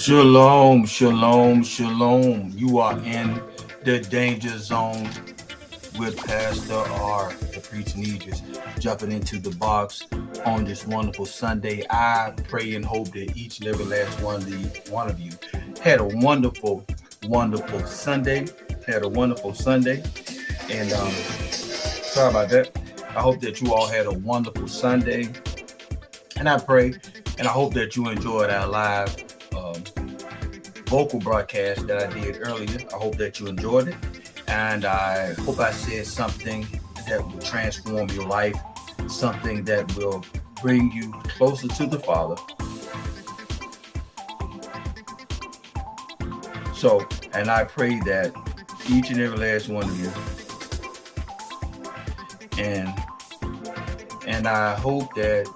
Shalom, shalom, shalom. You are in the danger zone with Pastor R, the preaching Idris, jumping into the box on this wonderful Sunday. I pray and hope that each and every last one of you had a wonderful, wonderful Sunday. And sorry about that. I hope that you all had a wonderful Sunday. And I pray and I hope that you enjoyed our live vocal broadcast that I did earlier. I hope that you enjoyed it. And I hope I said something that will transform your life, something that will bring you closer to the Father. So, and I pray that each and every last one of you, and I hope that,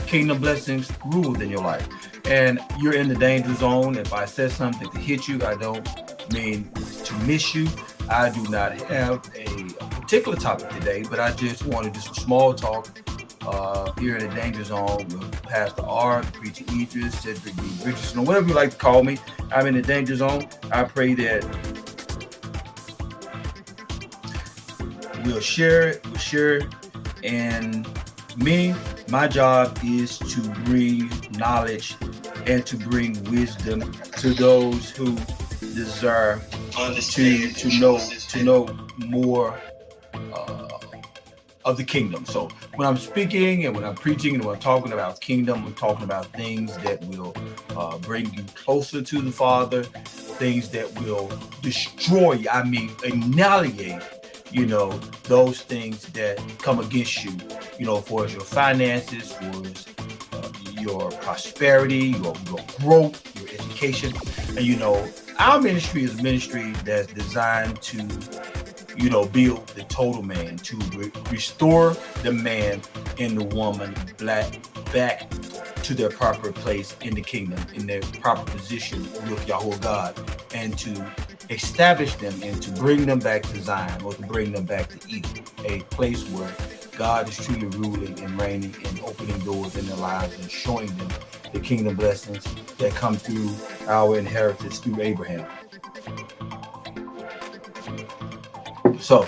kingdom blessings rule in your life. And you're in the danger zone. If I said something to hit you, I don't mean to miss you. I do not have a particular topic today, but I just want to do some small talk here in the danger zone with Pastor R, the preacher Idris, Cedric B. Richardson, or whatever you like to call me. I'm in the danger zone. I pray that we'll share it, and my job is to bring knowledge and to bring wisdom to those who desire to know more of the kingdom. So when I'm speaking and when I'm preaching and when I'm talking about kingdom, I'm talking about things that will bring you closer to the Father, things that will destroy, annihilate, those things that come against you, for your finances, for your prosperity, your growth, your education. And, our ministry is a ministry that's designed to, build the total man, to restore the man and the woman back to their proper place in the kingdom, in their proper position with Yahweh God, and to establish them and to bring them back to Zion, or to bring them back to Eden, a place where God is truly ruling and reigning and opening doors in their lives and showing them the kingdom blessings that come through our inheritance through Abraham. So,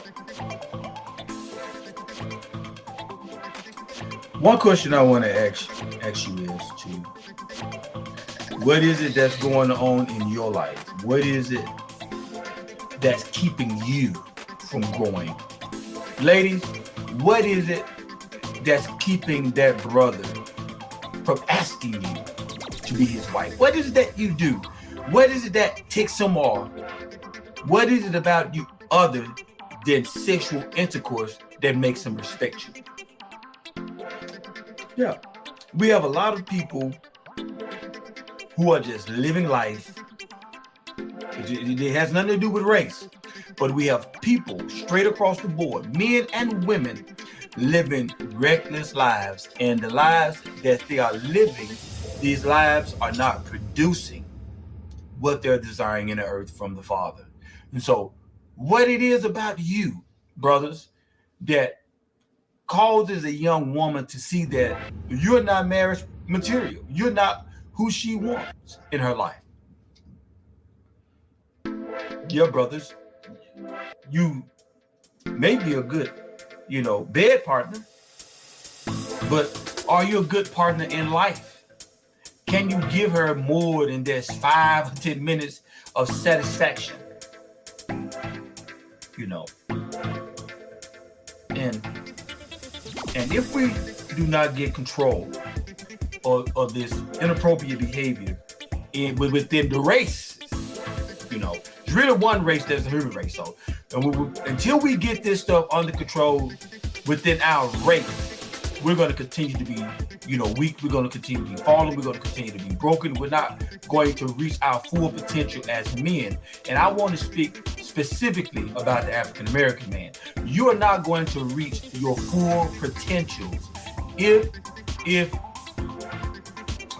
one question I want to ask you is what is it that's going on in your life? What is it that's keeping you from growing? Ladies, what is it that's keeping that brother from asking you to be his wife? What is it that you do? What is it that ticks him off? What is it about you other than sexual intercourse that makes him respect you? Yeah, we have a lot of people who are just living life. It has nothing to do with race, but we have people straight across the board, men and women, living reckless lives, and the lives that they are living, these lives are not producing what they're desiring in the earth from the Father. And so what it is about you, brothers, that causes a young woman to see that you're not marriage material, you're not who she wants in her life. Yeah, brothers, you may be a good, bed partner, but are you a good partner in life? Can you give her more than just 5 or 10 minutes of satisfaction? And if we do not get control of this inappropriate behavior within the race, there's really one race that's the human race. So until we get this stuff under control within our race, we're going to continue to be, weak. We're going to continue to be fallen. We're going to continue to be broken. We're not going to reach our full potential as men. And I want to speak specifically about the African American man. You are not going to reach your full potentials if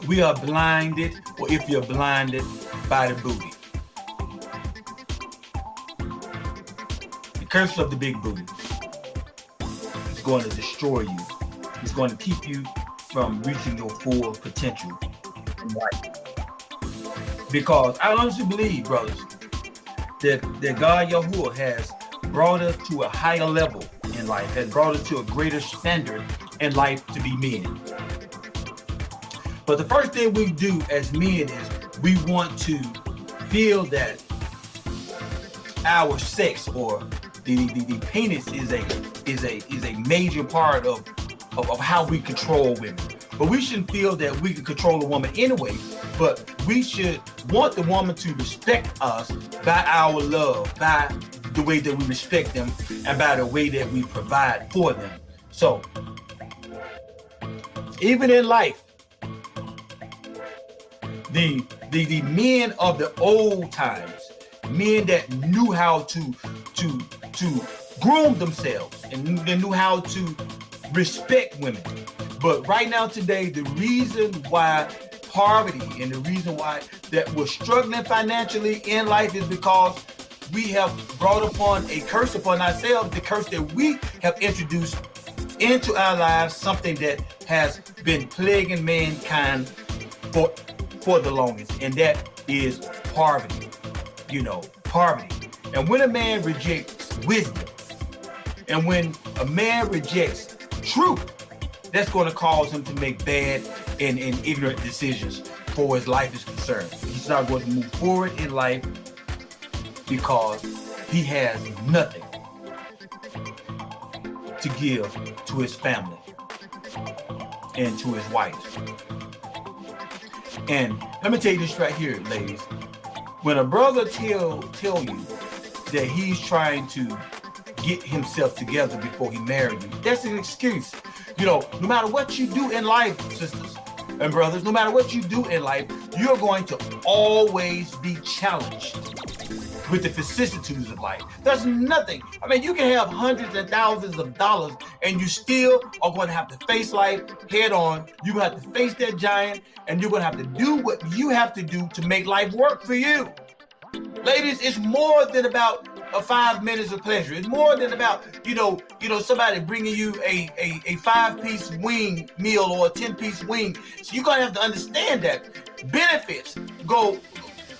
we are blinded, or if you're blinded by the booty. The curse of the big booty is going to destroy you. It's going to keep you from reaching your full potential in life. Because I honestly believe, brothers, that God Yahuwah has brought us to a higher level in life, has brought us to a greater standard in life to be men. But the first thing we do as men is we want to feel that our sex or the penis is a major part of how we control women. But we shouldn't feel that we can control a woman anyway, but we should want the woman to respect us by our love, by the way that we respect them, and by the way that we provide for them. So, even in life, the men of the old times, men that knew how to groom themselves and they knew how to respect women. But right now today, the reason why poverty and the reason why that we're struggling financially in life is because we have brought upon a curse upon ourselves, the curse that we have introduced into our lives, something that has been plaguing mankind for the longest, and that is poverty. Poverty. And when a man rejects wisdom, and when a man rejects truth, that's going to cause him to make bad and ignorant decisions for his life is concerned. He's not going to move forward in life because he has nothing to give to his family and to his wife. And let me tell you this right here, ladies. When a brother tell you that he's trying to get himself together before he marries you, that's an excuse. No matter what you do in life, sisters and brothers, no matter what you do in life, you're going to always be challenged with the vicissitudes of life. There's nothing. I mean, you can have hundreds and thousands of dollars and you still are going to have to face life head on. You're going to have to face that giant and you're going to have to do what you have to do to make life work for you. Ladies, it's more than about 5 minutes of pleasure. It's more than about, somebody bringing you a 5-piece wing meal or a 10-piece wing. So you're going to have to understand that benefits goes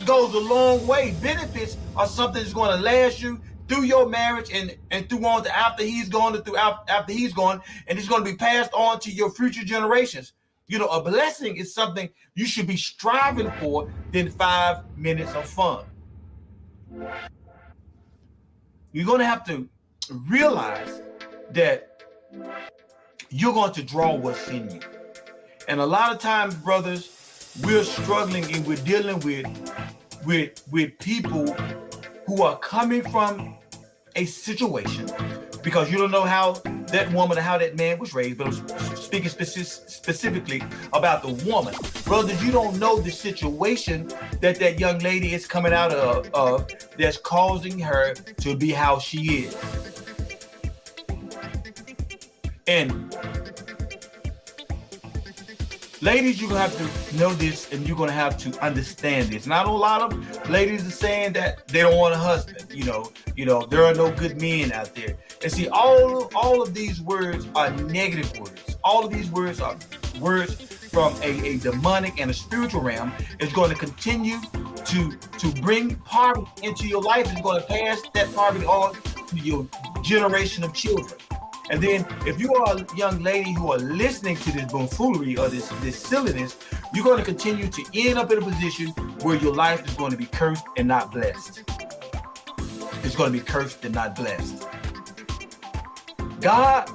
a long way. Benefits are something that's going to last you through your marriage and through on to after he's gone, after he's gone, and it's going to be passed on to your future generations. A blessing is something you should be striving for than 5 minutes of fun. You're going to have to realize that you're going to draw what's in you. And a lot of times, brothers, we're struggling and we're dealing with people who are coming from a situation because you don't know how that woman or how that man was raised, but I'm speaking specifically about the woman. Brothers, you don't know the situation that young lady is coming out of that's causing her to be how she is. And ladies, you're going to have to know this and you're going to have to understand this. Not a lot of ladies are saying that they don't want a husband. There are no good men out there. And see, all of these words are negative words. All of these words are words from a demonic and a spiritual realm. It's going to continue to bring poverty into your life. It's going to pass that poverty on to your generation of children. And then if you are a young lady who are listening to this buffoonery or this silliness, you're going to continue to end up in a position where your life is going to be cursed and not blessed. It's going to be cursed and not blessed. God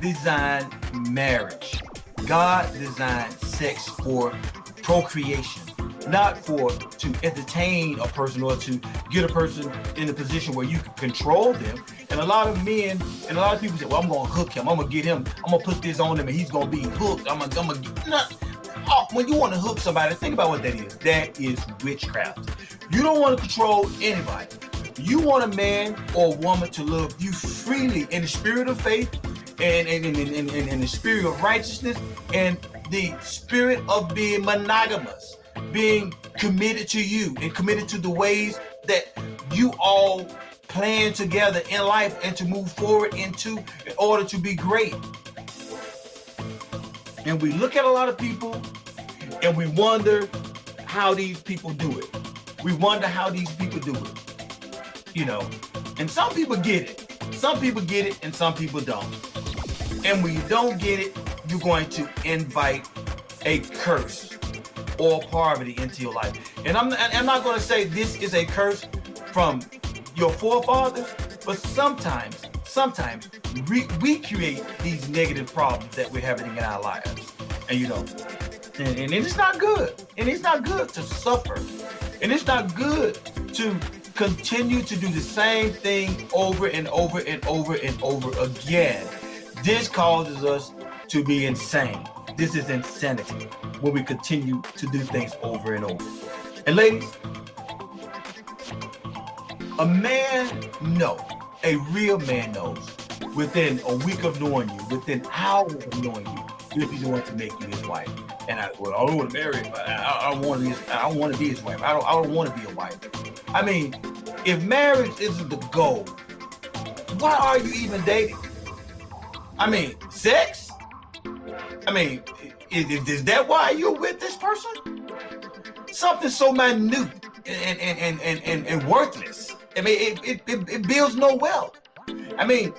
designed marriage. God designed sex for procreation, not to entertain a person or to get a person in a position where you can control them. And a lot of men and a lot of people say, well, I'm going to hook him. I'm going to get him. I'm going to put this on him and he's going to be hooked. When you want to hook somebody, think about what that is. That is witchcraft. You don't want to control anybody. You want a man or a woman to love you freely in the spirit of faith and in the spirit of righteousness and the spirit of being monogamous, being committed to you and committed to the ways that you all plan together in life and to move forward in order to be great. And we look at a lot of people And we wonder how these people do it. We wonder how these people do it. You know, and some people get it. Some people get it and some people don't. And when you don't get it, you're going to invite a curse or poverty into your life. And I'm not going to say this is a curse from your forefathers, but sometimes we create these negative problems that we're having in our lives. And you know, and it's not good. And it's not good to suffer. And it's not good to continue to do the same thing over and over and over and over again. This causes us to be insane. This is insanity when we continue to do things over and over. And ladies, a man knows, a real man knows, within a week of knowing you, within hours of knowing you, if he's going to make you his wife. And I don't want to marry him. I don't want to be his wife. I don't want to be a wife. I mean, if marriage isn't the goal, why are you even dating? I mean, sex? I mean, is that why you're with this person? Something so minute and worthless. I mean, it builds no wealth. I mean,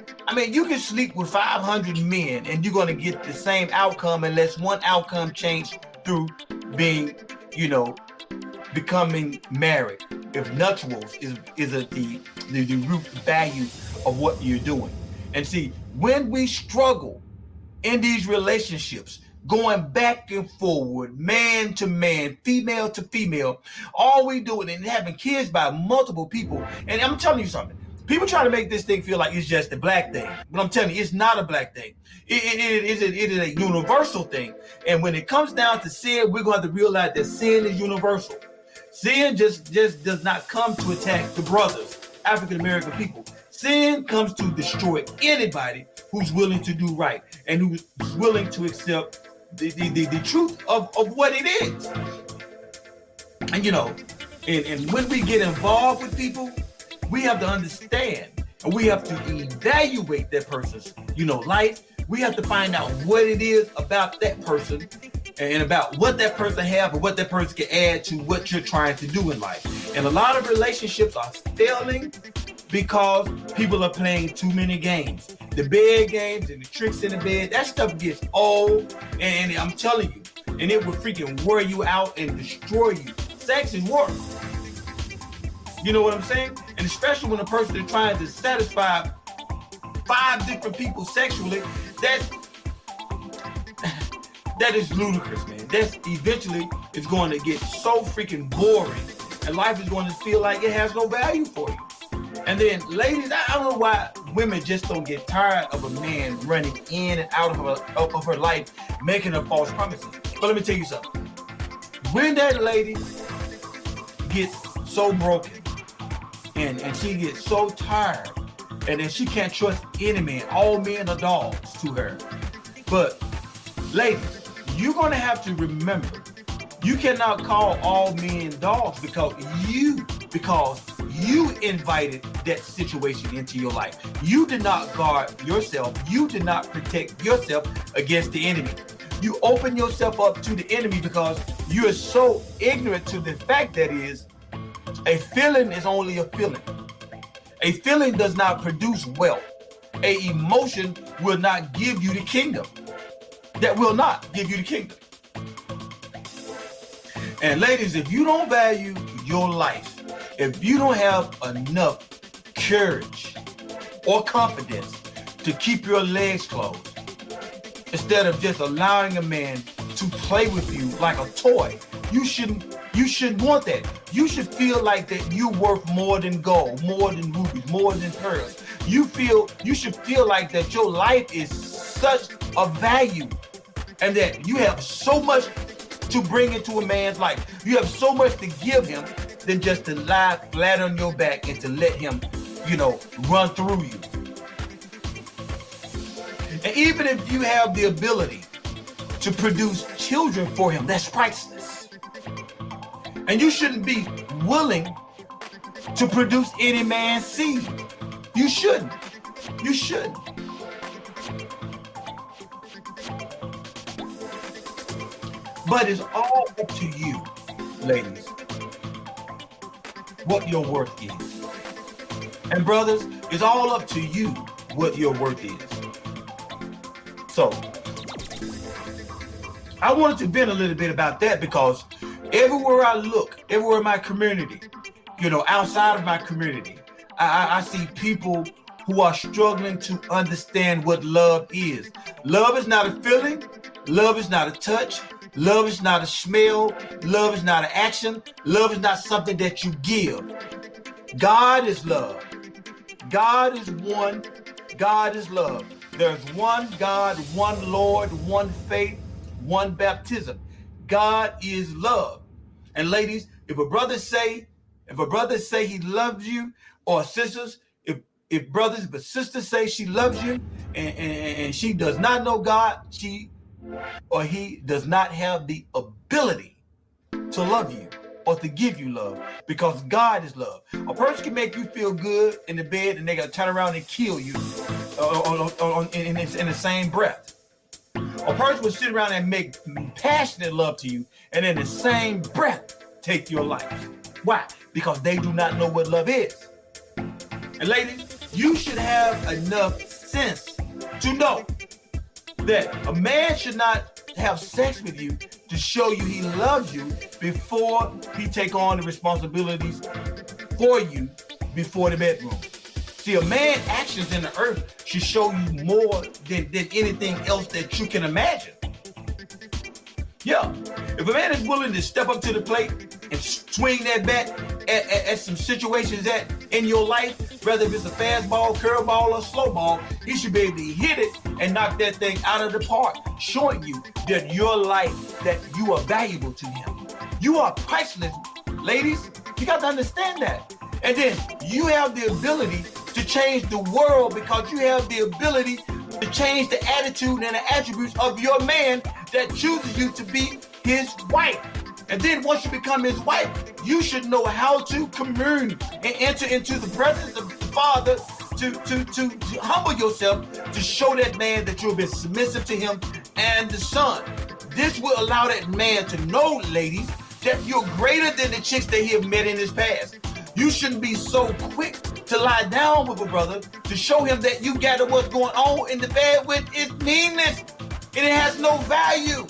you can sleep with 500 men and you're going to get the same outcome unless one outcome changed through being, you know, becoming married. If nuptials is the root value of what you're doing. And see, when we struggle in these relationships, going back and forward, man to man, female to female, all we doing and having kids by multiple people. And I'm telling you something. People try to make this thing feel like it's just a black thing. But I'm telling you, it's not a black thing. It is a universal thing. And when it comes down to sin, we're going to have to realize that sin is universal. Sin just does not come to attack the brothers, African-American people. Sin comes to destroy anybody who's willing to do right and who's willing to accept the truth of what it is. And you know, and when we get involved with people, we have to understand and we have to evaluate that person's, you know, life. We have to find out what it is about that person and about what that person have and what that person can add to what you're trying to do in life. And a lot of relationships are failing because people are playing too many games. The bed games and the tricks in the bed, that stuff gets old, and I'm telling you, and it will freaking wear you out and destroy you. Sex is work. You know what I'm saying? And especially when a person is trying to satisfy 5 different people sexually, that is ludicrous, man. That's eventually is going to get so freaking boring, and life is going to feel like it has no value for you. And then, ladies, I don't know why women just don't get tired of a man running in and out of her life, making her false promises. But let me tell you something. When that lady gets so broken and she gets so tired, and then she can't trust any man, all men are dogs to her. But ladies, you're going to have to remember, you cannot call all men dogs because you invited that situation into your life. You did not guard yourself. You did not protect yourself against the enemy. You open yourself up to the enemy because you are so ignorant to the fact that is, a feeling is only a feeling. A feeling does not produce wealth. A emotion will not give you the kingdom. That will not give you the kingdom. And ladies, if you don't value your life, if you don't have enough courage or confidence to keep your legs closed, instead of just allowing a man to play with you like a toy, you shouldn't want that. You should feel like that you're worth more than gold, more than rubies, more than pearls. You should feel like that your life is such a value and that you have so much to bring into a man's life. You have so much to give him than just to lie flat on your back and to let him, you know, run through you. And even if you have the ability to produce children for him, that's priceless. And you shouldn't be willing to produce any man's seed. You shouldn't. You shouldn't. But it's all up to you, ladies, what your worth is. And brothers, it's all up to you what your worth is. So I wanted to vent a little bit about that, because everywhere I look, everywhere in my community, outside of my community, I see people who are struggling to understand what love is. Love is not a feeling. Love is not a touch. Love is not a smell. Love is not an action. Love is not something that you give. God is love. God is one. God is love. There's one God, one Lord, one faith, one baptism. God is love. And ladies, if a brother say he loves you, or sisters, if brothers but sisters say she loves you, and she does not know God, she or he does not have the ability to love you or to give you love, because God is love. A person can make you feel good in the bed, and they gotta turn around and kill you in the same breath. A person will sit around and make passionate love to you, and in the same breath take your life. Why? Because they do not know what love is. And ladies, you should have enough sense to know that a man should not have sex with you to show you he loves you before he take on the responsibilities for you before the bedroom. See, a man's actions in the earth should show you more than anything else that you can imagine. Yeah, if a man is willing to step up to the plate and swing that bat at some situations that in your life, whether if it's a fastball, curveball, or slow ball, he should be able to hit it and knock that thing out of the park, showing you that your life, that you are valuable to him. You are priceless, ladies. You got to understand that. And then you have the ability to change the world, because you have the ability to change the attitude and the attributes of your man that chooses you to be his wife. And then once you become his wife, you should know how to commune and enter into the presence of the Father, to humble yourself, to show that man that you'll be submissive to him and the Son. This will allow that man to know, ladies, that you're greater than the chicks that he have met in his past. You shouldn't be so quick to lie down with a brother to show him that you gather what's going on in the bed with its meanness. And it has no value.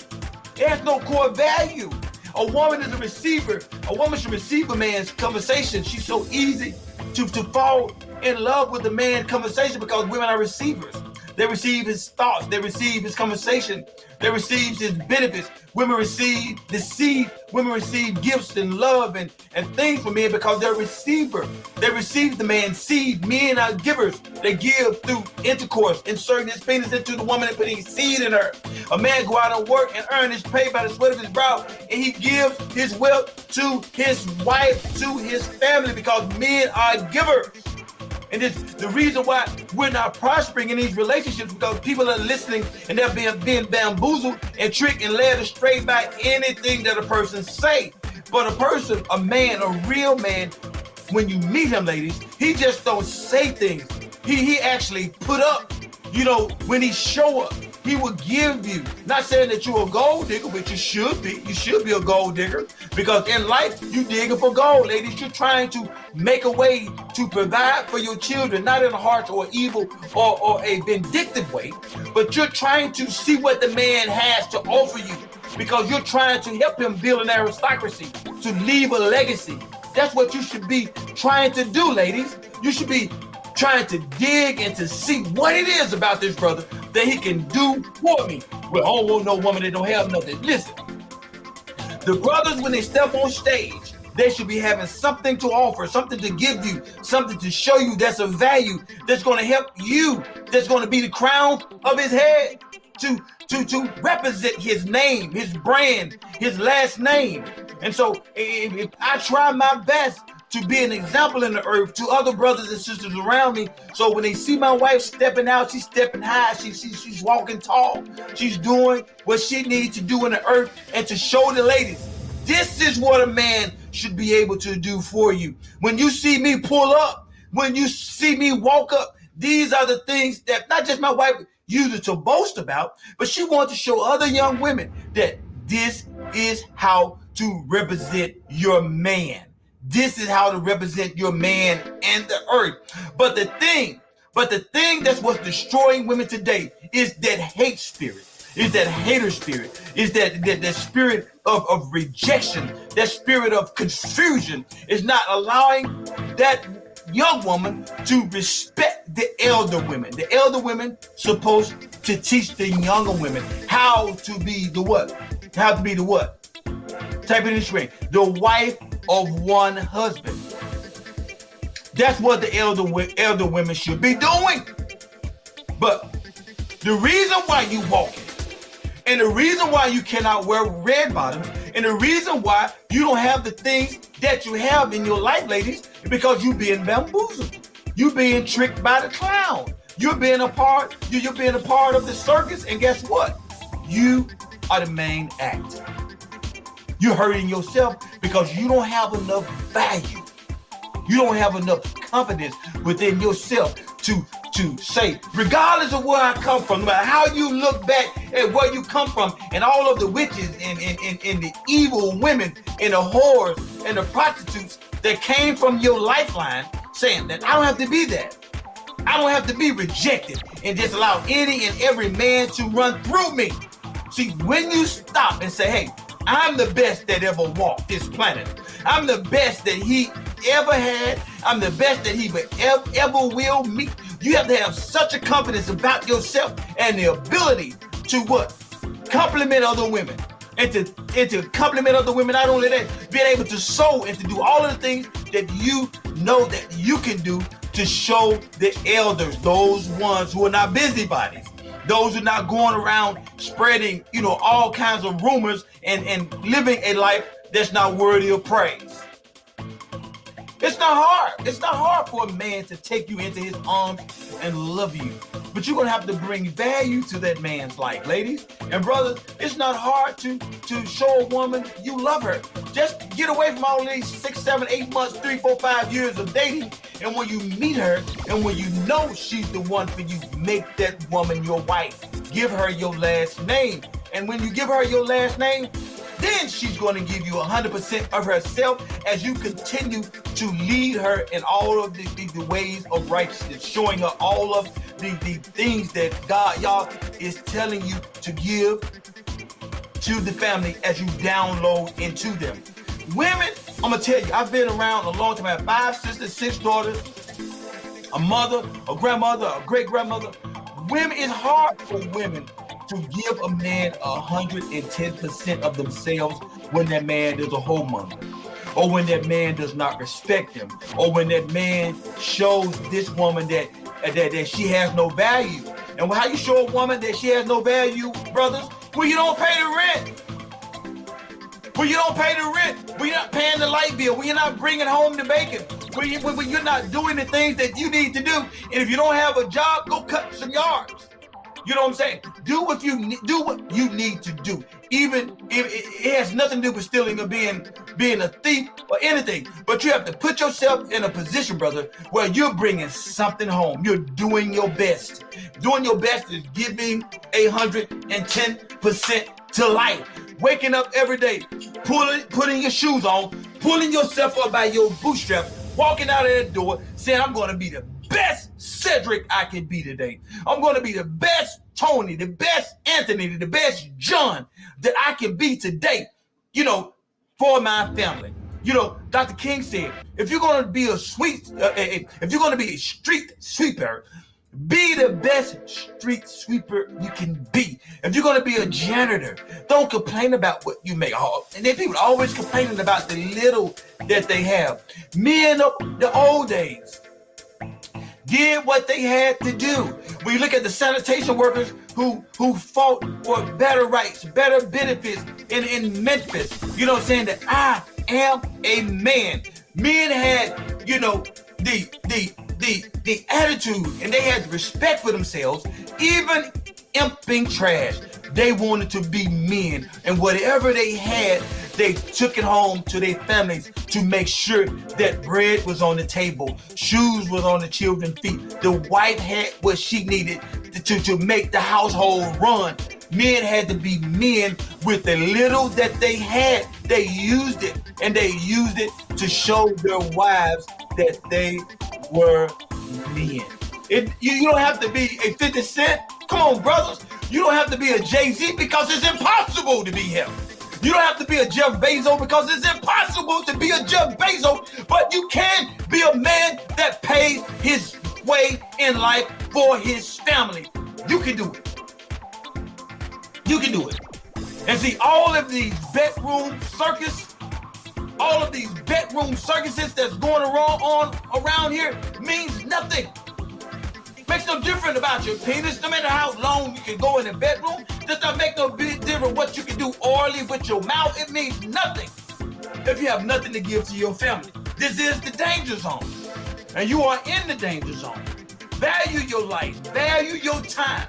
It has no core value. A woman is a receiver. A woman should receive a man's conversation. She's so easy to fall in love with the man's conversation, because women are receivers. They receive his thoughts. They receive his conversation. They receive his benefits. Women receive the seed. Women receive gifts and love and things from men because they're a receiver. They receive the man's seed. Men are givers. They give through intercourse, inserting his penis into the woman and putting seed in her. A man go out and work and earn his pay by the sweat of his brow, and he gives his wealth to his wife, to his family, because men are givers. And it's the reason why we're not prospering in these relationships, because people are listening and they're being bamboozled and tricked and led astray by anything that a person say. But a person, a man, a real man, when you meet him, ladies, he just don't say things. He actually put up, when he show up, he will give you. Not saying that you're a gold digger, but you should be. You should be a gold digger, because in life, you digging for gold, ladies. You're trying to make a way to provide for your children, not in a harsh or evil or a vindictive way, but you're trying to see what the man has to offer you, because you're trying to help him build an aristocracy, to leave a legacy. That's what you should be trying to do, ladies. You should be trying to dig and to see what it is about this brother that he can do for me. Well, I don't want no woman that don't have nothing. Listen, the brothers, when they step on stage, they should be having something to offer, something to give you, something to show you that's of value, that's going to help you, that's going to be the crown of his head, to represent his name, his brand, his last name. And so if I try my best to be an example in the earth to other brothers and sisters around me, so when they see my wife stepping out, she's stepping high, she's walking tall, she's doing what she needs to do in the earth, and to show the ladies, this is what a man should be able to do for you. When you see me pull up, when you see me walk up, these are the things that not just my wife uses to boast about, but she wants to show other young women that this is how to represent your man. This is how to represent your man and the earth. But the thing that's what's destroying women today is that hate spirit, is that hater spirit, is that spirit of rejection, that spirit of confusion is not allowing that young woman to respect the elder women. The elder women supposed to teach the younger women how to be the what? How to be the what? Type it in the screen. The wife of one husband. That's what the elder women should be doing. But the reason why you walking, and the reason why you cannot wear red bottoms, and the reason why you don't have the things that you have in your life, ladies, is because you being bamboozled. You being tricked by the clown. You're being a part of the circus, and guess what? You are the main act. You're hurting yourself because you don't have enough value. You don't have enough confidence within yourself to say, regardless of where I come from, no matter how you look back at where you come from, and all of the witches and the evil women and the whores and the prostitutes that came from your lifeline, saying that I don't have to be that. I don't have to be rejected and just allow any and every man to run through me. See, when you stop and say, hey, I'm the best that ever walked this planet. I'm the best that he ever had. I'm the best that he ever will meet. You have to have such a confidence about yourself and the ability to what? Compliment other women. And to compliment other women, not only that, being able to sow and to do all of the things that you know that you can do to show the elders, those ones who are not busybodies, those who are not going around spreading, all kinds of rumors and living a life that's not worthy of praise. It's not hard. It's not hard for a man to take you into his arms and love you. But you're going to have to bring value to that man's life, ladies and brothers. It's not hard to show a woman you love her. Just get away from all these 6, 7, 8 months, 3, 4, 5 years of dating. And when you meet her and when you know she's the one for you, make that woman your wife. Give her your last name. And when you give her your last name, then she's going to give you 100% of herself as you continue to lead her in all of the ways of righteousness, showing her all of the things that God, y'all, is telling you to give to the family as you download into them. Women, I'm going to tell you, I've been around a long time. I have 5 sisters, 6 daughters, a mother, a grandmother, a great-grandmother. Women, it's hard for women to give a man 110% of themselves when that man is a whoremonger, or when that man does not respect them, or when that man shows this woman that she has no value. And how you show a woman that she has no value, brothers? When you don't pay the rent. When you don't pay the rent. When you're not paying the light bill. When you're not bringing home the bacon. When you're not doing the things that you need to do. And if you don't have a job, go cut some yards. You know what I'm saying? Do what you need to do, even if it has nothing to do with stealing or being a thief or anything. But you have to put yourself in a position, brother, where you're bringing something home. You're doing your best. Doing your best is giving 110% to life. Waking up every day, putting your shoes on, pulling yourself up by your bootstraps, walking out of that door, saying, I'm going to be the best Cedric I can be today. I'm going to be the best Tony, the best Anthony, the best John that I can be today, for my family. Dr. King said, if you're going to be a street sweeper, be the best street sweeper you can be. If you're going to be a janitor, don't complain about what you make. And then people are always complaining about the little that they have. Men of the old days did what they had to do. When you look at the sanitation workers who fought for better rights, better benefits in Memphis, that I am a man. Men had, the attitude, and they had respect for themselves, even emptying trash. They wanted to be men, and whatever they had, they took it home to their families to make sure that bread was on the table, shoes was on the children's feet. The wife had what she needed to make the household run. Men had to be men with the little that they had, they used it, and they used it to show their wives that they were men. You don't have to be a 50 Cent. Come on, brothers. You don't have to be a Jay-Z because it's impossible to be him. You don't have to be a Jeff Bezos because it's impossible to be a Jeff Bezos, but you can be a man that pays his way in life for his family. You can do it. You can do it. And see, all of these bedroom circuses that's going around here means nothing. Makes no difference about your penis. No matter how long you can go in the bedroom, does not make no big difference what you can do orally with your mouth. It means nothing if you have nothing to give to your family. This is the danger zone, and you are in the danger zone. Value your life. Value your time.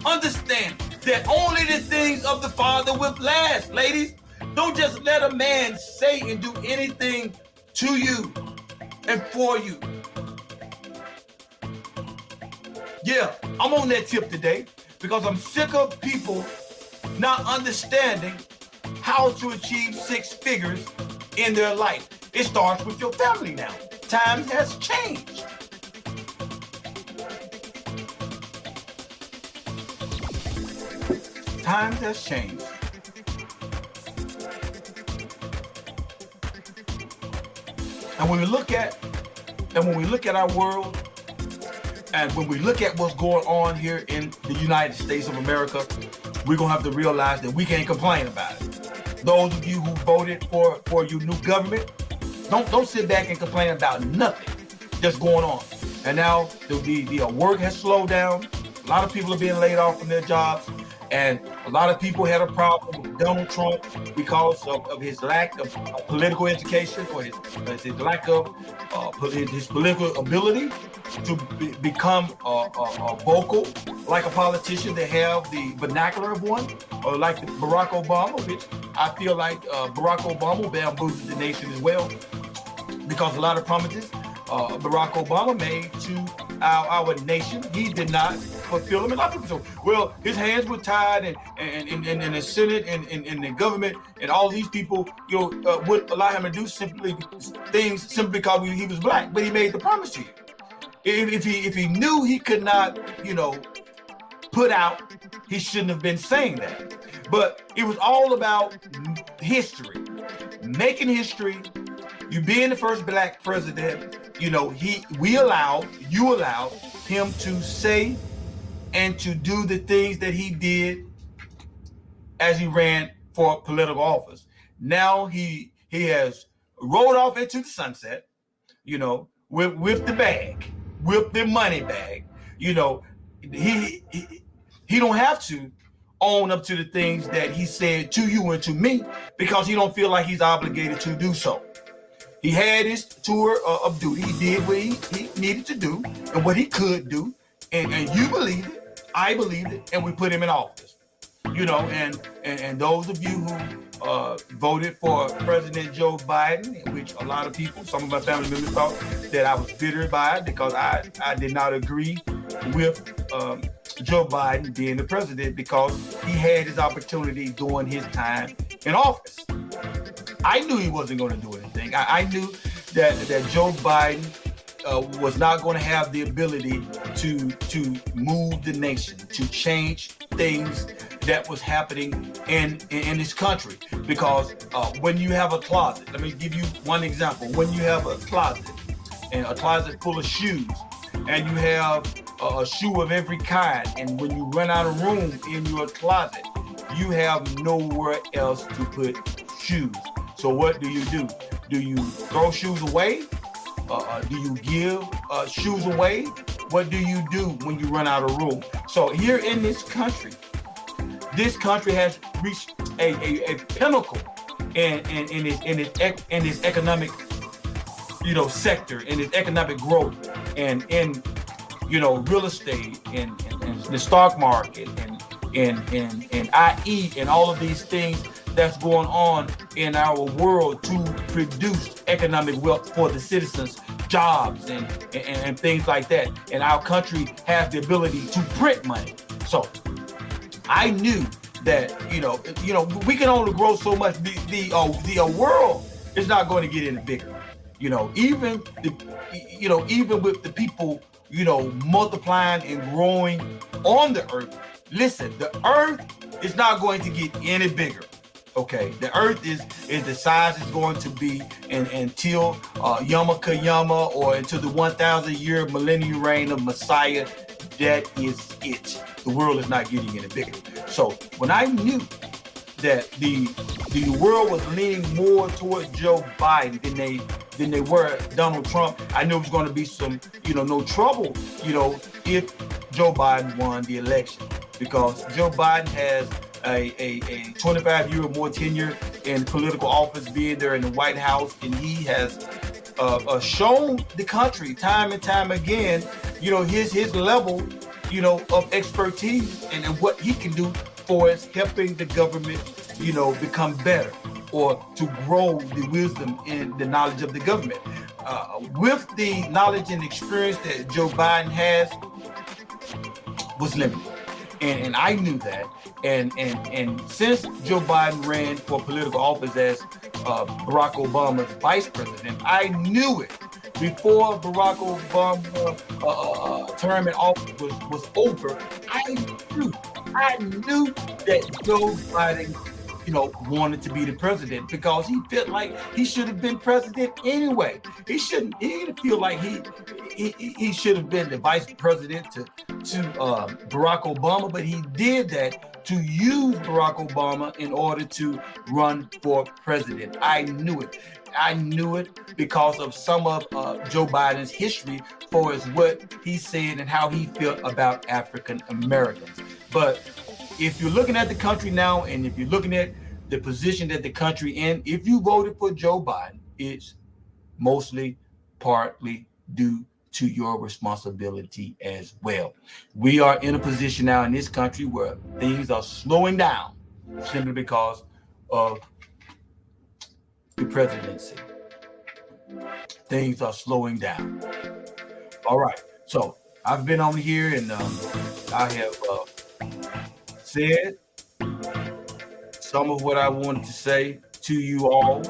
Understand that only the things of the Father will last, ladies. Don't just let a man say and do anything to you and for you. Yeah, I'm on that tip today because I'm sick of people not understanding how to achieve 6 figures in their life. It starts with your family now. Times has changed. Times has changed. And when we look at our world, and when we look at what's going on here in the United States of America, we're gonna have to realize that we can't complain about it. Those of you who voted for your new government, don't sit back and complain about nothing that's going on. And now the work has slowed down. A lot of people are being laid off from their jobs. And a lot of people had a problem with Donald Trump because of his lack of political education, or his lack of his political ability to become vocal like a politician. They have the vernacular of one, or like Barack Obama, which I feel like Barack Obama bamboozled the nation as well, because a lot of promises Barack Obama made to our nation, he did not fulfill them. And a lot of people say, well, his hands were tied, and the Senate and the government and all these people, would allow him to do things simply because he was black. But he made the promise to you. If he knew he could not, put out, he shouldn't have been saying that. But it was all about history, making history. You being the first black president, you allowed him to say and to do the things that he did as he ran for political office. Now he has rolled off into the sunset, with the bag, with the money bag. He don't have to own up to the things that he said to you and to me, because he don't feel like he's obligated to do so. He had his tour of duty. He did what he needed to do and what he could do. And you believed it, I believed it, and we put him in office. And those of you who voted for President Joe Biden, in which a lot of people, some of my family members thought that I was bitter by it because I did not agree with Joe Biden being the president, because he had his opportunity during his time in office. I knew he wasn't going to do anything. I knew that Joe Biden was not going to have the ability to move the nation, to change things that was happening in this country. Because when you have a closet, let me give you one example. When you have a closet, and a closet full of shoes, and you have a shoe of every kind, and when you run out of room in your closet, you have nowhere else to put shoes. So what do? Do you throw shoes away? Do you give shoes away? What do you do when you run out of room? So here in this country has reached a pinnacle in its economic, sector, in its economic growth, and in real estate, and the stock market, and IE, and all of these things that's going on in our world to produce economic wealth for the citizens, jobs, and things like that. And our country has the ability to print money. So I knew that we can only grow so much. The world is not going to get any bigger. Even with the people multiplying and growing on the earth. Listen, the earth is not going to get any bigger. Okay, the earth is the size it's going to be until Yama Kayama, or until the 1,000-year millennial reign of Messiah. That is it. The world is not getting any bigger. So when I knew that the world was leaning more toward Joe Biden than they were Donald Trump, I knew it was going to be some no trouble if Joe Biden won the election, because Joe Biden has a 25-year or more tenure in political office, being there in the White House, and he has shown the country time and time again, his level, of expertise and what he can do for us helping the government, become better, or to grow the wisdom and the knowledge of the government. With the knowledge and experience that Joe Biden has, was limited. And I knew that. And since Joe Biden ran for political office as Barack Obama's vice president, I knew it before Barack Obama's term in office was over. I knew that Joe Biden, wanted to be the president, because he felt like he should have been president anyway. He didn't feel like he should have been the vice president to Barack Obama, but he did that to use Barack Obama in order to run for president. I knew it. I knew it because of some of Joe Biden's history, for as what he said and how he felt about African Americans. But if you're looking at the country now, and if you're looking at the position that the country in, if you voted for Joe Biden, it's mostly partly due to your responsibility as well. We are in a position now in this country where things are slowing down simply because of the presidency. Things are slowing down. All right. So I've been on here, and I have said some of what I wanted to say to you all.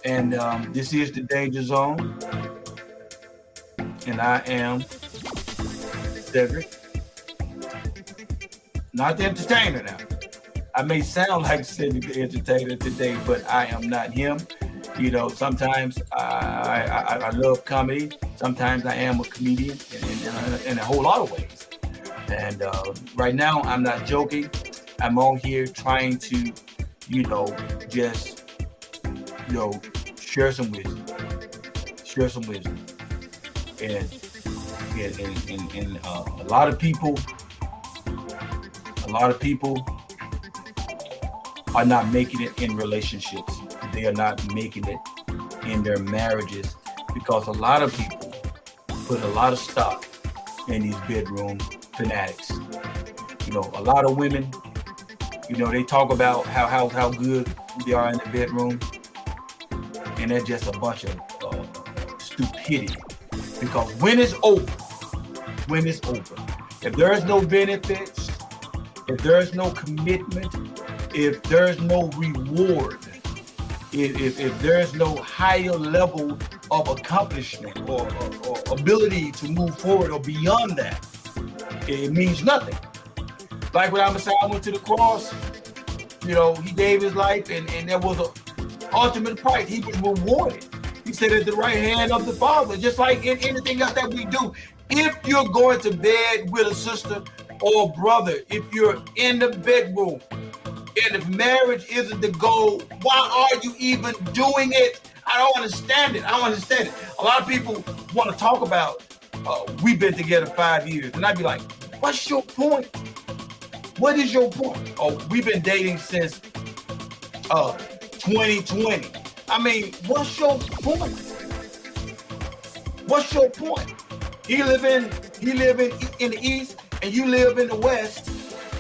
And this is the Danger Zone. And I am Cedric. Not the entertainer now. I may sound like Cedric the entertainer today, but I am not him. Sometimes I love comedy. Sometimes I am a comedian in a whole lot of ways. And right now I'm not joking. I'm on here trying to, just, share some wisdom. And a lot of people are not making it in relationships. They are not making it in their marriages, because a lot of people put a lot of stock in these bedroom fanatics. A lot of women, they talk about how good they are in the bedroom, and that's just a bunch of stupidity. Because when it's over, if there is no benefits, if there is no commitment, if there is no reward, if there is no higher level of accomplishment or ability to move forward or beyond that, it means nothing. Like when I went to the cross, he gave his life, and there was an ultimate price. He was rewarded. He said at the right hand of the Father, just like in anything else that we do. If you're going to bed with a sister or brother, if you're in the bedroom, and if marriage isn't the goal, why are you even doing it? I don't understand it. A lot of people want to talk about, we've been together 5 years. And I'd be like, what's your point? What is your point? Oh, we've been dating since 2020. I mean, what's your point? What's your point? He live in the East, and you live in the West,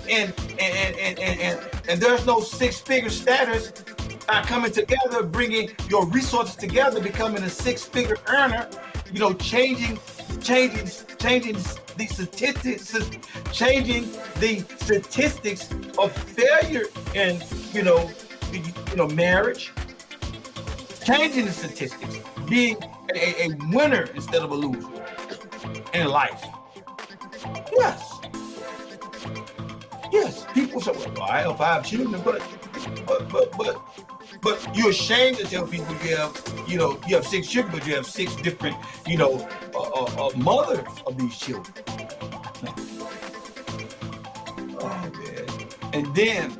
and there's no six-figure status coming together, bringing your resources together, becoming a six-figure earner, changing changing the statistics, of failure in marriage, changing the statistics, being a winner instead of a loser in life. Yes, people say, well, I have 5 children, but you're ashamed to tell people you have 6 children, but you have 6 different, mothers of these children. Oh man! And then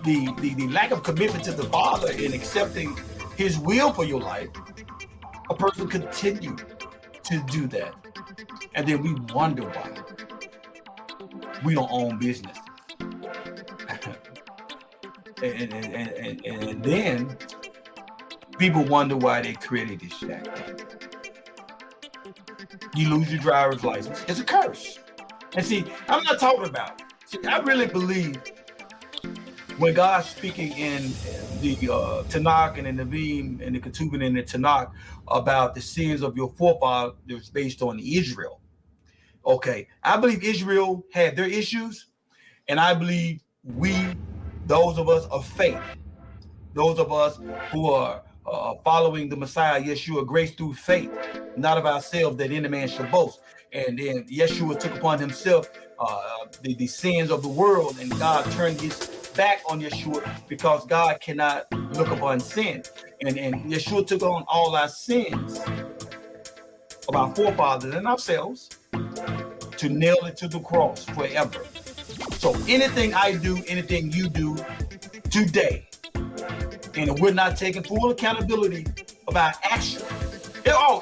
the lack of commitment to the Father in accepting His will for your life, a person continue to do that, and then we wonder why we don't own business. and then people wonder why they created this shack. You lose your driver's license. It's a curse. And see, I'm not talking about. See, I really believe when God's speaking in the Tanakh and the Nevi'im and the Ketuvim and the Tanakh about the sins of your forefathers based on Israel. Okay, I believe Israel had their issues, and I believe those of us of faith, those of us who are following the Messiah, Yeshua, grace through faith, not of ourselves, that any man should boast. And then Yeshua took upon himself the sins of the world, and God turned his back on Yeshua because God cannot look upon sin. And Yeshua took on all our sins of our forefathers and ourselves to nail it to the cross forever. So anything I do, anything you do today, and if we're not taking full accountability of our action,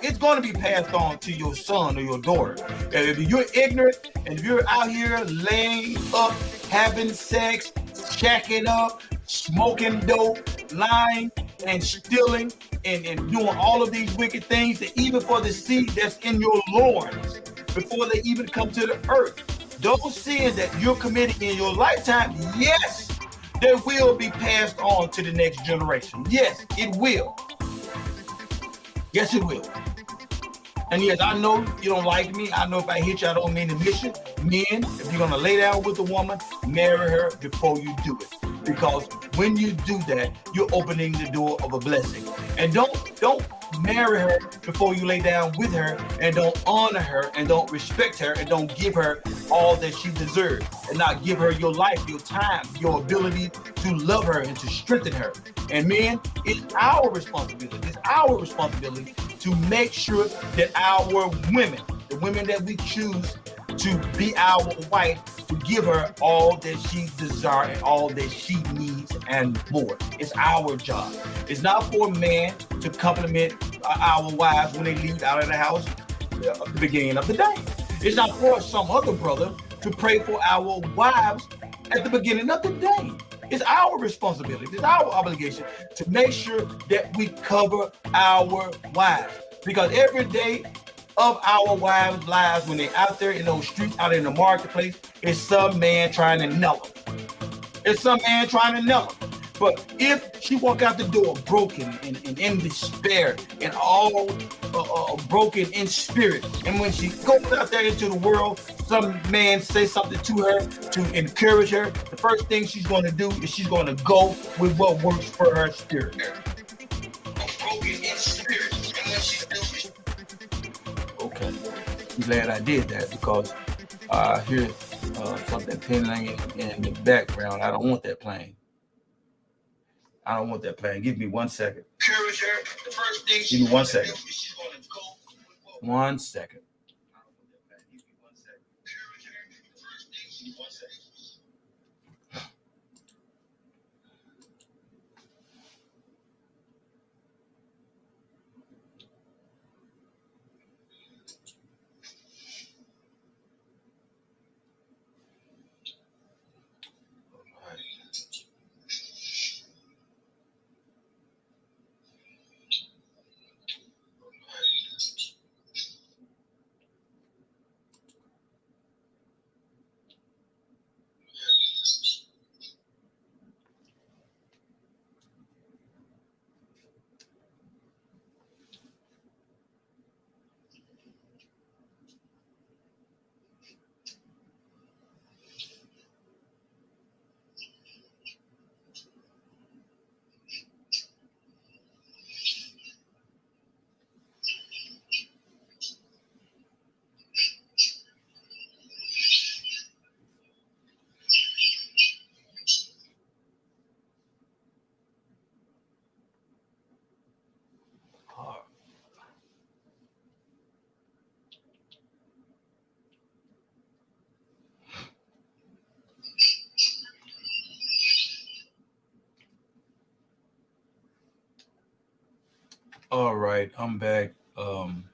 it's going to be passed on to your son or your daughter. And if you're ignorant, and if you're out here laying up, having sex, shacking up, smoking dope, lying and stealing, and doing all of these wicked things, that even for the seed that's in your loins, before they even come to the earth, those sins that you're committing in your lifetime, yes, they will be passed on to the next generation. Yes, it will. Yes, it will. And yes, I know you don't like me. I know if I hit you, I don't mean to miss you. Men, if you're going to lay down with a woman, marry her before you do it. Because when you do that, you're opening the door of a blessing. And don't marry her before you lay down with her, and don't honor her, and don't respect her, and don't give her all that she deserves, and not give her your life, your time, your ability to love her and to strengthen her. And men, it's our responsibility. It's our responsibility to make sure that our women, the women that we choose to be our wife, to give her all that she desires and all that she needs and more. It's our job. It's not for a man to compliment our wives when they leave out of the house at the beginning of the day. It's not for some other brother to pray for our wives at the beginning of the day. It's our responsibility. It's our obligation to make sure that we cover our wives. Because every day of our wives' lives, when they're out there in those streets, out in the marketplace, it's some man trying to nail them. It's some man trying to nail them. But if she walk out the door broken and in despair and all broken in spirit, and when she goes out there into the world, some man says something to her to encourage her, the first thing she's going to do is she's going to go with what works for her spirit. Broken in spirit, and when she does. Okay, I'm glad I did that, because I hear something playing in the background. I don't want that playing. I don't want that playing. Give me 1 second. Encourage her. The first thing give me 1 second. She's going to go. 1 second. I don't want that playing. Give me 1 second. Encourage her. The first thing. Give me 1 second. All right, I'm back. I'm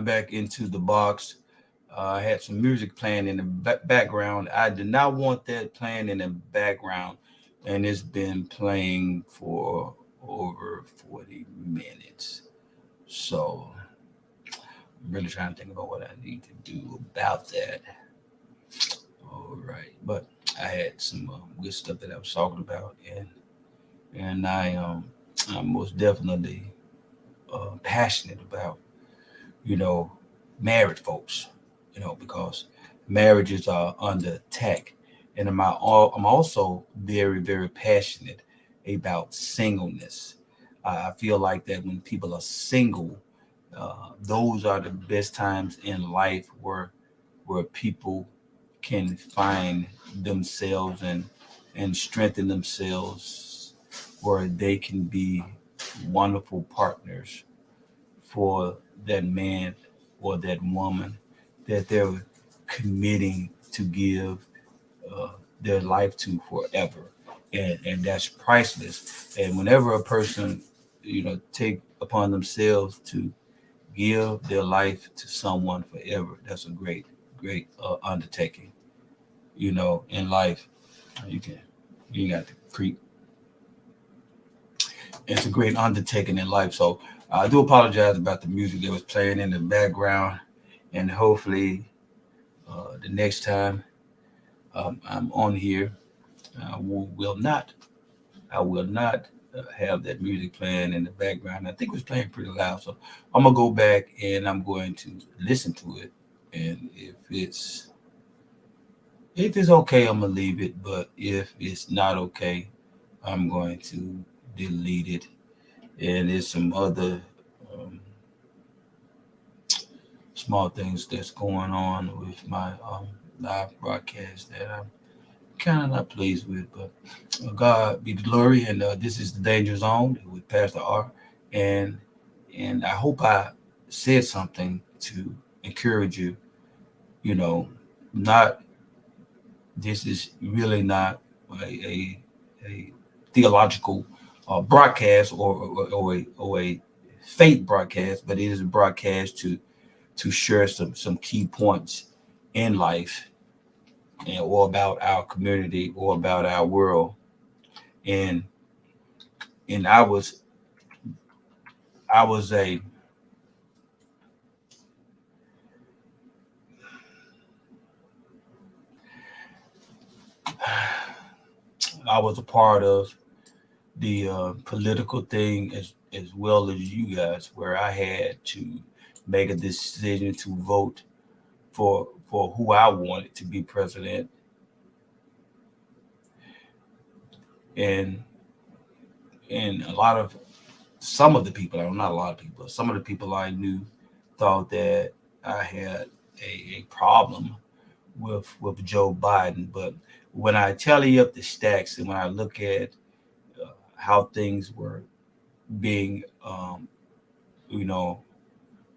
back into the box. I had some music playing in the background. I did not want that playing in the background, and it's been playing for over 40 minutes. So I'm really trying to think about what I need to do about that. All right, but I had some good stuff that I was talking about, and I'm most definitely passionate about you know married folks, because marriages are under attack, and I'm also very very passionate about singleness. I feel like that when people are single, those are the best times in life where people can find themselves and strengthen themselves, where they can be wonderful partners for that man or that woman that they're committing to give uh, their life to forever, and that's priceless. And whenever a person take upon themselves to give their life to someone forever, that's a great undertaking. In life, you can you got to creep. It's a great undertaking in life. So I do apologize about the music that was playing in the background, and hopefully the next time I'm on here, I will not. I will not have that music playing in the background. I think it was playing pretty loud, so I'm gonna go back and I'm going to listen to it. And if it's okay, I'm gonna leave it. But if it's not okay, I'm going to delete it. And there's some other um, small things that's going on with my live broadcast that I'm kind of not pleased with. But God be the glory. And this is the Danger Zone with Pastor R. And I hope I said something to encourage you. You know, not this is really not a theological broadcast or a faith broadcast, but it is a broadcast to share some key points in life, or about our community or about our world. And and I was a I was a part of the political thing as well as you guys, where I had to make a decision to vote for who I wanted to be president. and and a lot of some of the people, not a lot of people, some of the people I knew thought that I had a problem with Joe Biden. But when I tally up the stacks and when I look at how things were being, you know,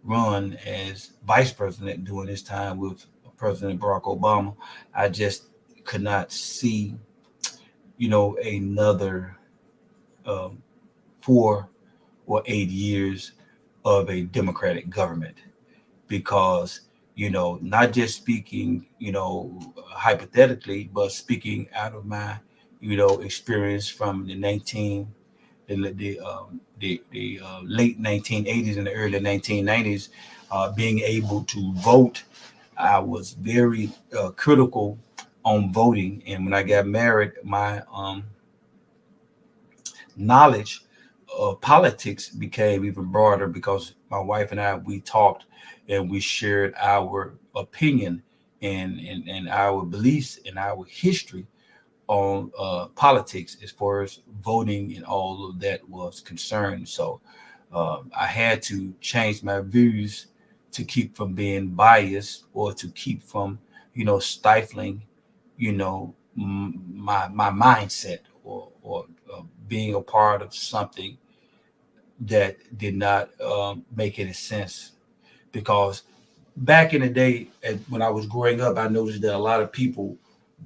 run as vice president during this time with President Barack Obama, I just could not see, another um, 4 or 8 years of a Democratic government, because not just speaking hypothetically, but speaking out of my experience from the late 1980s and the early 1990s, being able to vote. I was very critical on voting, and when I got married, my knowledge of politics became even broader, because my wife and we talked and we shared our opinion and our beliefs and our history on politics as far as voting and all of that was concerned. So I had to change my views to keep from being biased, or to keep from stifling my mindset, or being a part of something that did not make any sense. Because back in the day, when I was growing up, I noticed that a lot of people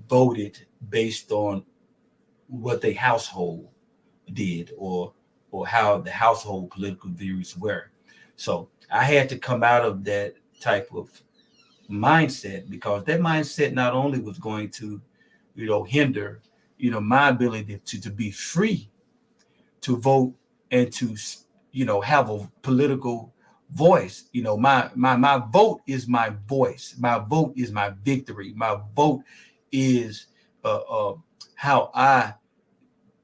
voted based on what their household did, or or how the household political views were. So I had to come out of that type of mindset, because that mindset not only was going to, hinder, my ability to be free to vote and to, have a political voice. My vote is my voice. My vote is my victory. My vote is how I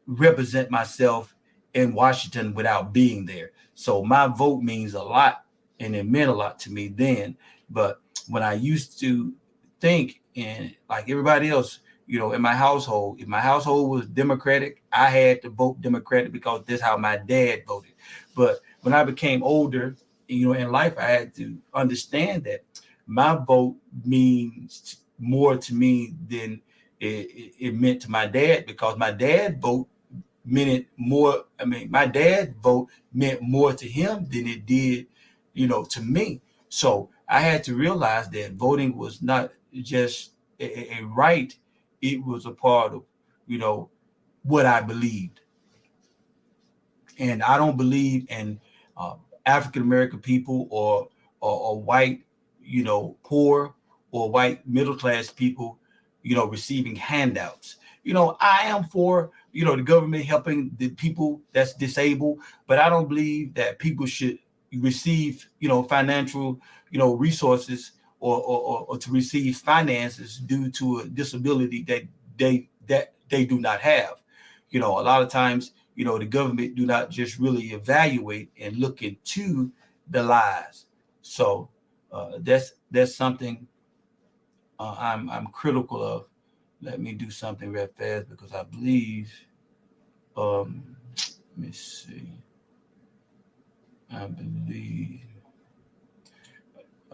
represent myself in Washington without being there. So my vote means a lot, and it meant a lot to me then. But when I used to think, and like everybody else, in my household, if my household was Democratic, I had to vote Democratic because that's how my dad voted. But when I became older, in life, I had to understand that my vote means more to me than it meant to my dad, because my dad vote meant it more. I mean, my dad vote meant more to him than it did, to me. So I had to realize that voting was not just a right; it was a part of, you know, what I believed. And I don't believe in uh, African American people, or white, poor, or white middle class people, receiving handouts. I am for, the government helping the people that's disabled, but I don't believe that people should receive, financial, resources, or to receive finances due to a disability that they do not have. A lot of times, the government do not just really evaluate and look into the lies. So that's something I'm critical of. Let me do something real fast, because I believe, let me see. I believe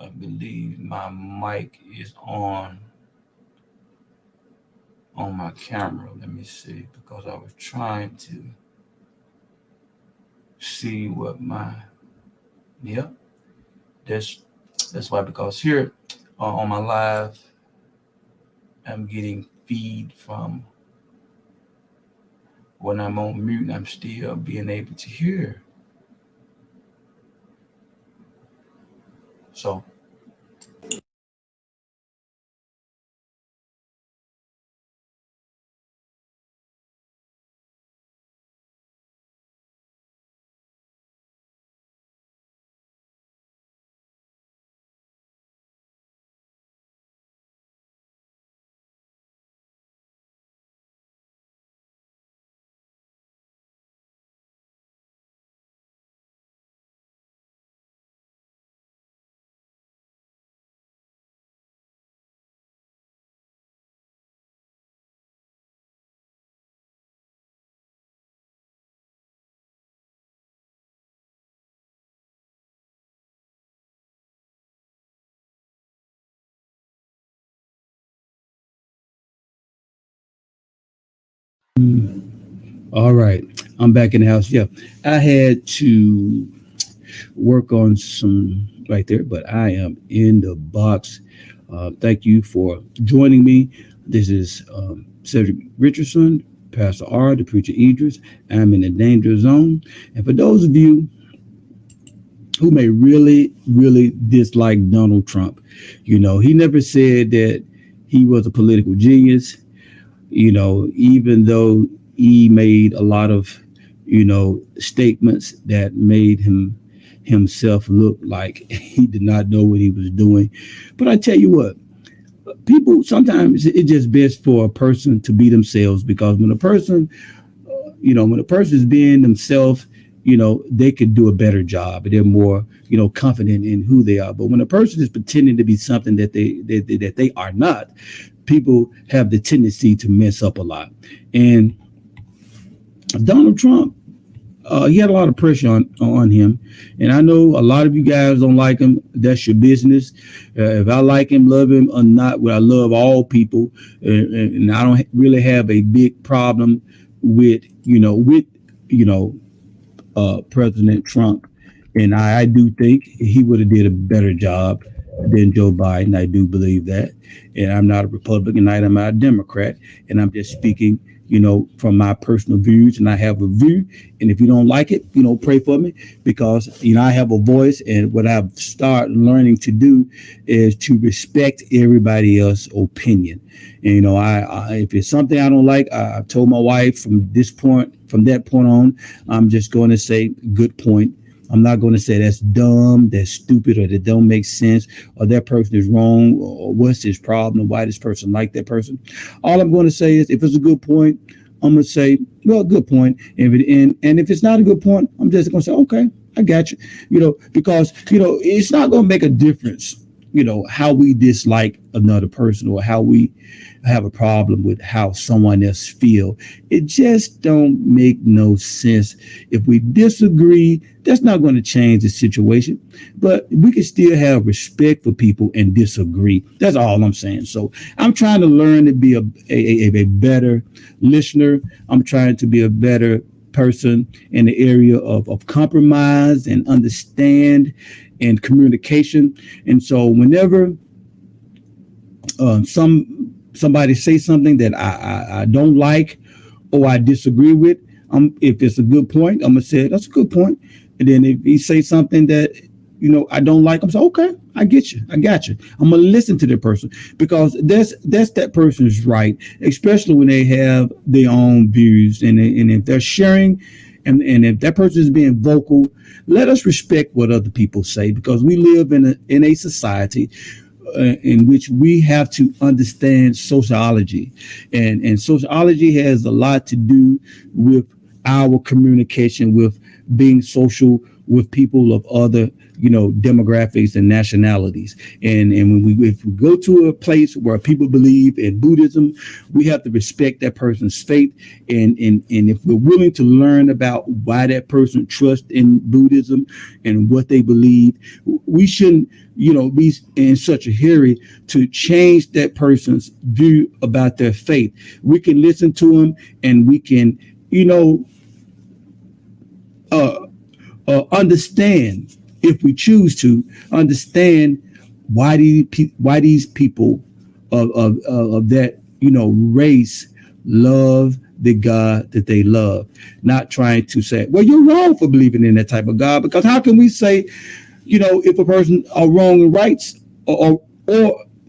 I believe my mic is on my camera. Let me see, because I was trying to see what my, yep, that's that's why, because here on my live, I'm getting feed from when I'm on mute, and I'm still being able to hear. So all right, I'm back in the house. Yeah, I had to work on some right there, but I am in the box. Thank you for joining me. This is Cedric Richardson, Pastor R, the preacher Idris. I'm in the danger zone. And for those of you who may really, really dislike Donald Trump, he never said that he was a political genius. Even though he made a lot of, statements that made himself look like he did not know what he was doing. But I tell you what, people sometimes it's just best for a person to be themselves, because when a person is being themselves, they could do a better job. They're more, confident in who they are. But when a person is pretending to be something that they are not, people have the tendency to mess up a lot. And Donald Trump, he had a lot of pressure on him, and I know a lot of you guys don't like him. That's your business. If I like him, love him or not, well, I love all people, and I don't really have a big problem with you know President Trump. And I do think he would have did a better job than Joe Biden. I do believe that, and I'm not a Republican. I'm not a Democrat, and I'm just speaking from my personal views, and I have a view. And if you don't like it, pray for me, because I have a voice. And what I've started learning to do is to respect everybody else's opinion. And, I if it's something I don't like, I told my wife from that point on, I'm just going to say good point. I'm not going to say that's dumb, that's stupid, or that don't make sense, or that person is wrong, or what's his problem, or why this person like that person. All I'm going to say is, if it's a good point, I'm going to say, well, good point. And if it's not a good point, I'm just going to say, okay, I got you. Because it's not going to make a difference, how we dislike another person, or how we have a problem with how someone else feel. It just don't make no sense. If we disagree, that's not going to change the situation, but we can still have respect for people and disagree. That's all I'm saying. So I'm trying to learn to be a better listener. I'm trying to be a better person in the area of compromise and understand and communication. And so whenever somebody say something that I don't like, or I disagree with, if it's a good point, I'm gonna say that's a good point. And then if he say something that I don't like, I'm saying, okay, I get you, I got you. I'm gonna listen to the person, because that's that person's right, especially when they have their own views, and if they're sharing, and if that person is being vocal, let us respect what other people say, because we live in a society in which we have to understand sociology, and sociology has a lot to do with our communication, with being social with people of other demographics and nationalities. And if we go to a place where people believe in Buddhism, we have to respect that person's faith. And if we're willing to learn about why that person trusts in Buddhism and what they believe, we shouldn't be in such a hurry to change that person's view about their faith. We can listen to them, and we can understand, if we choose to understand, why these people of that race love the God that they love. Not trying to say, well, you're wrong for believing in that type of God, because how can we say, if a person are wrong and rights, or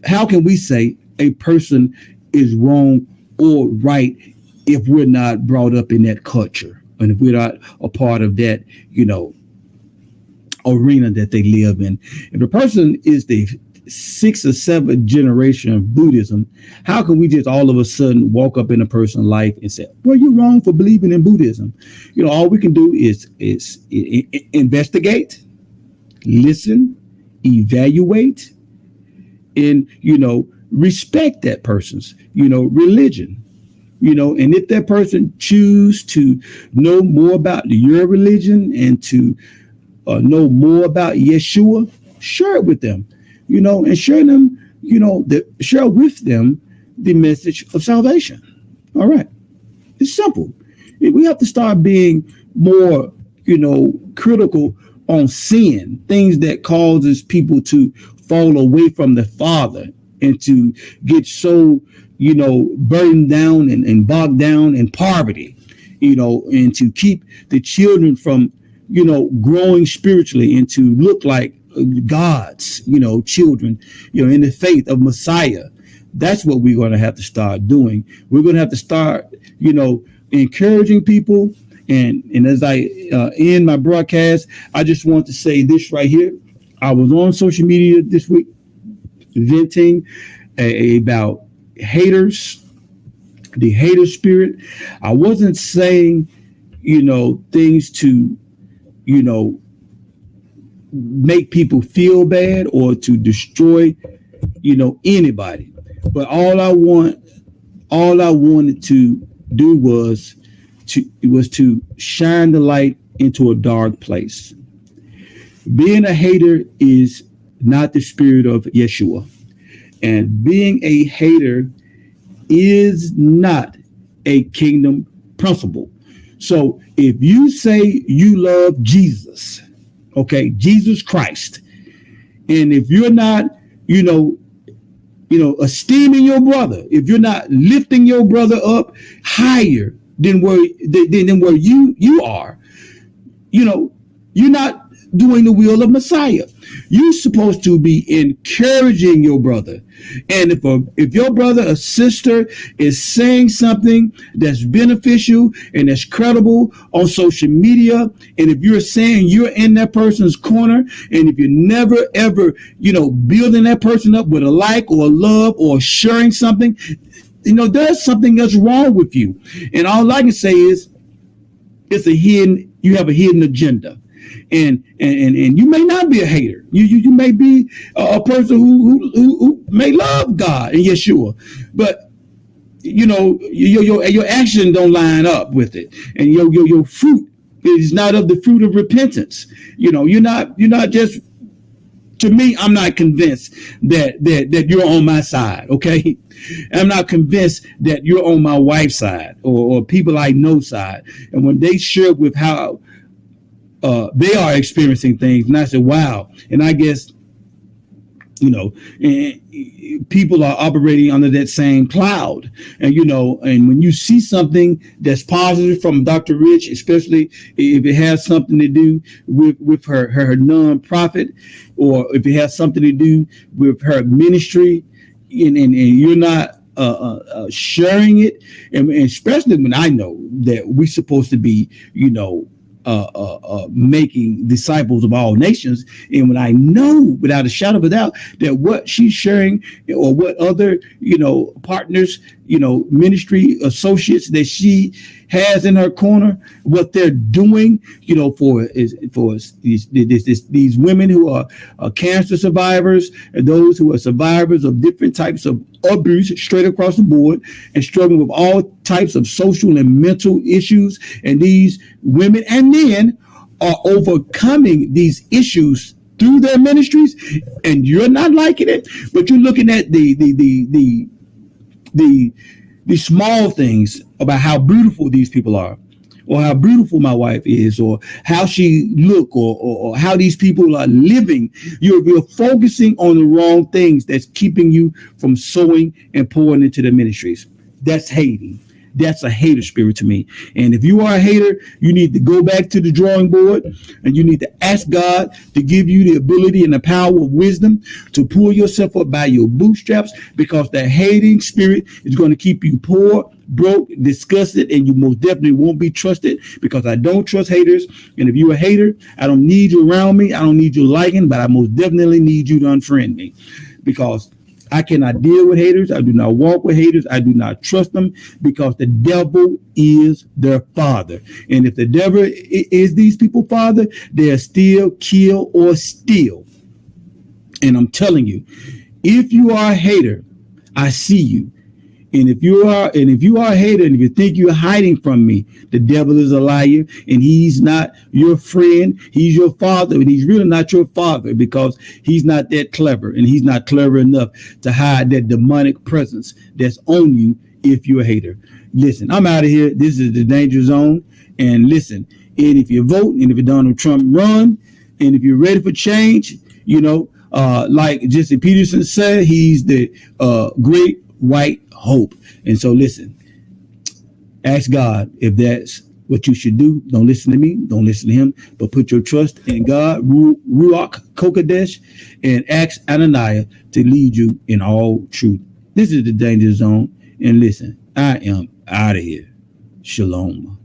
how can we say a person is wrong or right if we're not brought up in that culture, and if we're not a part of that, arena that they live in? If a person is the 6th or 7th generation of Buddhism, how can we just all of a sudden walk up in a person's life and say, well, you're wrong for believing in Buddhism? All we can do is investigate, listen, evaluate, and respect that person's religion. And if that person choose to know more about your religion and to know more about Yeshua, share it with them, and share with them the message of salvation. All right. It's simple. We have to start being more, critical on sin, things that causes people to fall away from the Father, and to get so, burdened down and bogged down in poverty, and to keep the children from, growing spiritually, and to look like God's, children, in the faith of Messiah. That's what we're going to have to start doing. We're going to have to start, encouraging people. And as I end my broadcast, I just want to say this right here. I was on social media this week venting about haters, the hater spirit. I wasn't saying, things to, make people feel bad or to destroy, anybody. But all I wanted to do was to shine the light into a dark place. Being a hater is not the spirit of Yeshua. And being a hater is not a kingdom principle. So if you say you love Jesus, okay, Jesus Christ, and if you're not, esteeming your brother, if you're not lifting your brother up higher than where you are, you're not doing the will of Messiah. You're supposed to be encouraging your brother. And if your brother or sister is saying something that's beneficial and that's credible on social media, and if you're saying you're in that person's corner, and if you're never ever, building that person up with a like or a love or sharing something, there's something that's wrong with you. And all I can say is you have a hidden agenda. And you may not be a hater. You may be a person who may love God and Yeshua, but your action don't line up with it, and your fruit is not of the fruit of repentance. You're not just. To me, I'm not convinced that you're on my side. Okay, I'm not convinced that you're on my wife's side or people I know side. And when they share with how they are experiencing things, and I said, wow. And I guess, people are operating under that same cloud. And, and when you see something that's positive from Dr. Rich, especially if it has something to do with her nonprofit, or if it has something to do with her ministry, and you're not sharing it, and especially when I know that we're supposed to be, making disciples of all nations. And when I know without a shadow of a doubt that what she's sharing, or what other, partners, ministry associates that she has in her corner, what they're doing, for these women who are cancer survivors, and those who are survivors of different types of abuse straight across the board, and struggling with all types of social and mental issues. And these women and men are overcoming these issues through their ministries, and you're not liking it, but you're looking at the small things about how beautiful these people are, or how beautiful my wife is, or how she look, or how these people are living. You're focusing on the wrong things that's keeping you from sowing and pouring into the ministries. That's hating. That's a hater spirit to me. And if you are a hater, you need to go back to the drawing board, and you need to ask God to give you the ability and the power of wisdom to pull yourself up by your bootstraps, because that hating spirit is going to keep you poor, broke, disgusted, and you most definitely won't be trusted, because I don't trust haters. And if you're a hater, I don't need you around me. I don't need you liking, but I most definitely need you to unfriend me, because I cannot deal with haters. I do not walk with haters. I do not trust them, because the devil is their father. And if the devil is these people's father, they'll still kill or steal. And I'm telling you, if you are a hater, I see you. And if you are a hater, and if you think you're hiding from me, the devil is a liar, and he's not your friend. He's your father, and he's really not your father, because he's not that clever, and he's not clever enough to hide that demonic presence that's on you if you're a hater. Listen, I'm out of here. This is the Danger Zone. And listen, and if you vote, and if Donald Trump run, and if you're ready for change, like Jesse Peterson said, he's the great white hope. And so listen, ask God if that's what you should do. Don't listen to me, don't listen to him, but put your trust in God, Ruach Kokadesh, and ask Ananiah to lead you in all truth. This is the Danger Zone, and listen, I am out of here. Shalom.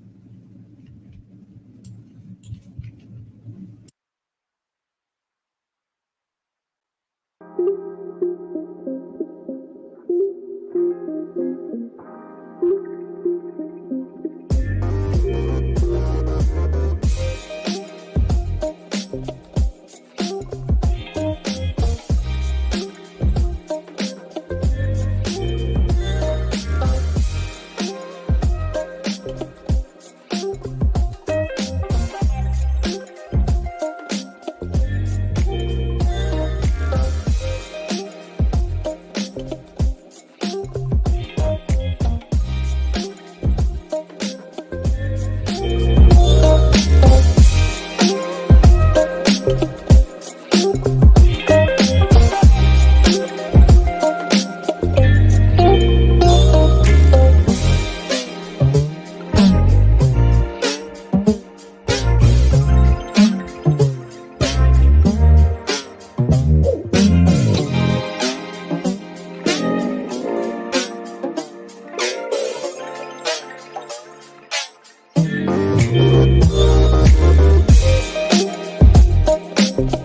Peace.